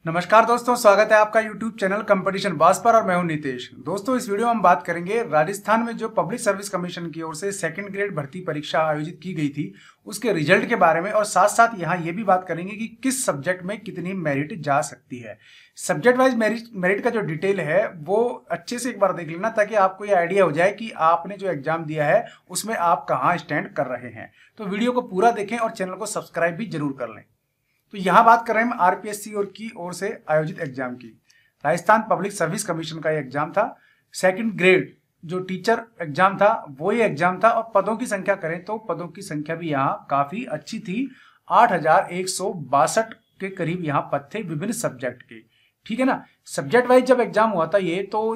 नमस्कार दोस्तों, स्वागत है आपका YouTube चैनल कंपटीशन बॉस पर और मैं हूं नितेश। दोस्तों, इस वीडियो में हम बात करेंगे राजस्थान में जो पब्लिक सर्विस कमीशन की ओर से सेकंड ग्रेड भर्ती परीक्षा आयोजित की गई थी उसके रिजल्ट के बारे में, और साथ साथ यहाँ ये भी बात करेंगे कि किस सब्जेक्ट में कितनी मेरिट जा सकती है। सब्जेक्ट वाइज मेरिट का जो डिटेल है वो अच्छे से एक बार देख लेना, ताकि आपको ये आइडिया हो जाए कि आपने जो एग्जाम दिया है उसमें आप कहाँ स्टैंड कर रहे हैं। तो वीडियो को पूरा देखें और चैनल को सब्सक्राइब भी जरूर कर लें। तो यहाँ बात कर रहे हैं हम आरपीएससी की ओर से आयोजित एग्जाम की। राजस्थान पब्लिक सर्विस कमीशन का एग्जाम था। सेकंड ग्रेड जो टीचर एग्जाम था वो ये एग्जाम था, और पदों की संख्या करें तो पदों की संख्या भी यहाँ काफी अच्छी थी। 8,162 के करीब यहाँ पद थे विभिन्न सब्जेक्ट के। ठीक है ना। सब्जेक्ट वाइज जब एग्जाम हुआ था ये तो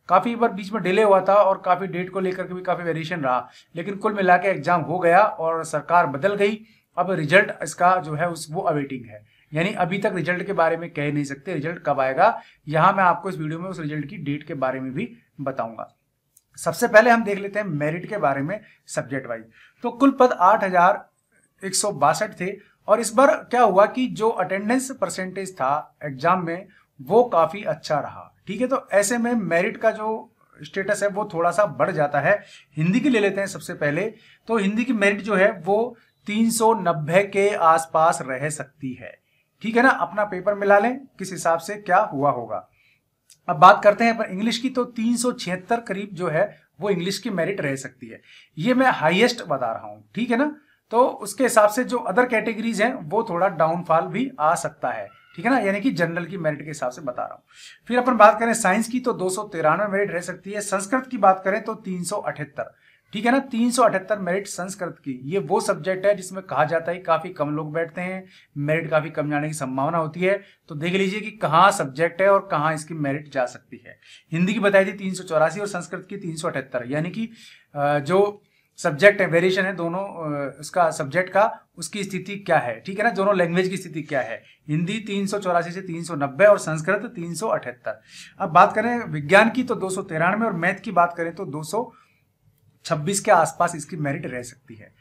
काफी बार बीच में डिले हुआ था और काफी डेट को लेकर के भी काफी वेरिएशन रहा, लेकिन कुल मिला के एग्जाम हो गया और सरकार बदल गई। अब रिजल्ट इसका जो है वो अवेटिंग है, यानी अभी तक रिजल्ट के बारे में कह नहीं सकते। रिजल्ट कब आएगा यहाँ मैं आपको इस वीडियो में उस रिजल्ट की डेट के बारे में भी बताऊंगा। सबसे पहले हम देख लेते हैं मेरिट के बारे में सब्जेक्ट वाइज। तो कुल पद 8,162 थे, और इस बार क्या हुआ कि जो अटेंडेंस परसेंटेज था एग्जाम में वो काफी अच्छा रहा। ठीक है, तो ऐसे में मेरिट का जो स्टेटस है वो थोड़ा सा बढ़ जाता है। हिंदी की ले लेते हैं सबसे पहले। तो हिंदी की मेरिट जो है वो 390 के आसपास रह सकती है। ठीक है ना। अपना पेपर मिला लें किस हिसाब से क्या हुआ होगा। अब बात करते हैं अपन इंग्लिश की। तो 376 करीब जो है वो इंग्लिश की मेरिट रह सकती है। ये मैं हाईएस्ट बता रहा हूं। ठीक है ना। तो उसके हिसाब से जो अदर कैटेगरीज हैं वो थोड़ा डाउनफॉल भी आ सकता है। ठीक है ना, यानी कि जनरल की मेरिट के हिसाब से बता रहा हूं। फिर अपन बात करें साइंस की तो 293 मेरिट रह सकती है। संस्कृत की बात करें तो 378। ठीक है ना, 378 मेरिट संस्कृत की। ये वो सब्जेक्ट है जिसमें कहा जाता है काफी कम लोग बैठते हैं, मेरिट काफी कम जाने की संभावना होती है। तो देख लीजिए कि कहाँ सब्जेक्ट है और कहाँ इसकी मेरिट जा सकती है। हिंदी की बताई थी 384 और संस्कृत की 378, यानी कि जो सब्जेक्ट है वेरिएशन है दोनों उसका सब्जेक्ट का, उसकी स्थिति क्या है। ठीक है ना, दोनों लैंग्वेज की स्थिति क्या है। हिंदी 384 से 390 और संस्कृत 378। अब बात करें विज्ञान की तो 293, और मैथ की बात करें तो 226 के आसपास इसकी मेरिट रह सकती है।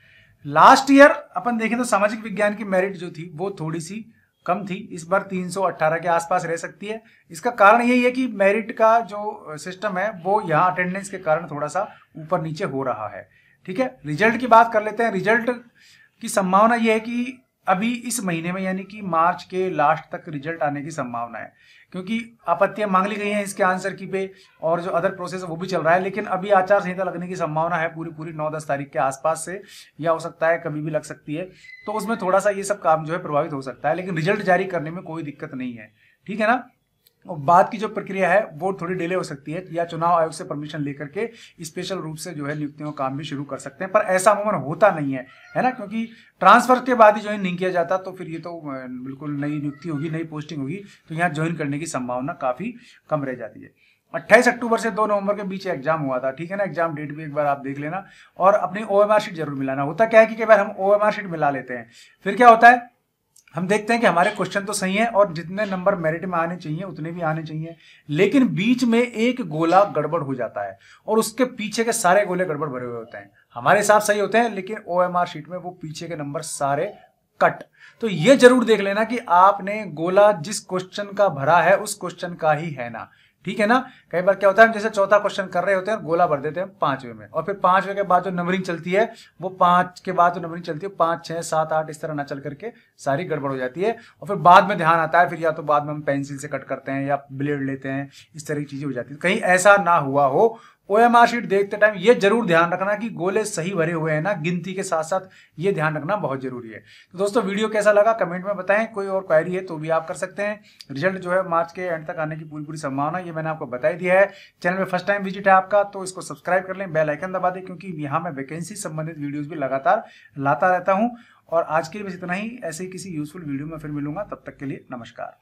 लास्ट ईयर अपन देखें तो सामाजिक विज्ञान की मेरिट जो थी वो थोड़ी सी कम थी। इस बार 318 के आसपास रह सकती है। इसका कारण यही है कि मेरिट का जो सिस्टम है वो यहाँ अटेंडेंस के कारण थोड़ा सा ऊपर नीचे हो रहा है। ठीक है, रिजल्ट की बात कर लेते हैं। रिजल्ट की संभावना यह है कि अभी इस महीने में यानी कि मार्च के लास्ट तक रिजल्ट आने की संभावना है, क्योंकि आपत्तियां मांग ली गई हैं इसके आंसर की पे, और जो अदर प्रोसेस है वो भी चल रहा है। लेकिन अभी आचार संहिता लगने की संभावना है पूरी 9-10 तारीख के आसपास से, या हो सकता है कभी भी लग सकती है। तो उसमें थोड़ा सा ये सब काम जो है प्रभावित हो सकता है, लेकिन रिजल्ट जारी करने में कोई दिक्कत नहीं है। ठीक है ना। और बाद की जो प्रक्रिया है वो थोड़ी डिले हो सकती है, या चुनाव आयोग से परमिशन लेकर के स्पेशल रूप से जो है नियुक्तियों का काम भी शुरू कर सकते हैं। पर ऐसा अमूमन होता नहीं है ना, क्योंकि ट्रांसफर के बाद ही ज्वाइन नहीं किया जाता, तो फिर ये तो बिल्कुल नई नियुक्ति होगी, नई पोस्टिंग होगी, तो यहाँ ज्वाइन करने की संभावना काफी कम रह जाती है। 28 अक्टूबर से 2 नवंबर के बीच एग्जाम हुआ था। ठीक है ना, एग्जाम डेट भी एक बार आप देख लेना, और अपनी ओएमआर शीट जरूर मिलाना। होता क्या है कि कई बार हम ओएमआर शीट मिला लेते हैं, फिर क्या होता है हम देखते हैं कि हमारे क्वेश्चन तो सही है और जितने नंबर मेरिट में आने चाहिए उतने भी आने चाहिए, लेकिन बीच में एक गोला गड़बड़ हो जाता है और उसके पीछे के सारे गोले गड़बड़ भरे हुए होते हैं। हमारे हिसाब सही होते हैं, लेकिन ओएमआर शीट में वो पीछे के नंबर सारे कट। तो ये जरूर देख लेना कि आपने गोला जिस क्वेश्चन का भरा है उस क्वेश्चन का ही है ना। ठीक है ना। कई बार क्या होता है हम जैसे चौथा क्वेश्चन कर रहे होते हैं, गोला भर देते हैं 5वें में, और फिर 5वें के बाद जो नंबरिंग चलती है वो 5 के बाद जो नंबरिंग चलती है 5, 6, 7, 8 इस तरह ना चल करके सारी गड़बड़ हो जाती है। और फिर बाद में ध्यान आता है, फिर या तो बाद में हम पेंसिल से कट करते हैं या ब्लेड लेते हैं, इस तरह की चीजें हो जाती है। कहीं ऐसा ना हुआ हो। ओएमआर शीट देखते टाइम ये जरूर ध्यान रखना कि गोले सही भरे हुए हैं ना, गिनती के साथ साथ ये ध्यान रखना बहुत जरूरी है। तो दोस्तों, वीडियो कैसा लगा कमेंट में बताएं। कोई और क्वेरी है तो भी आप कर सकते हैं। रिजल्ट जो है मार्च के एंड तक आने की पूरी संभावना ये मैंने आपको बता दिया है। चैनल में फर्स्ट टाइम विजिट है आपका तो इसको सब्सक्राइब कर लें, बेल आइकन दबा दें, क्योंकि यहाँ मैं वैकेंसी संबंधित वीडियोज भी लगातार लाता रहता हूँ। और आज के लिए बस इतना ही। ऐसे ही किसी यूजफुल वीडियो में फिर मिलूंगा, तब तक के लिए नमस्कार।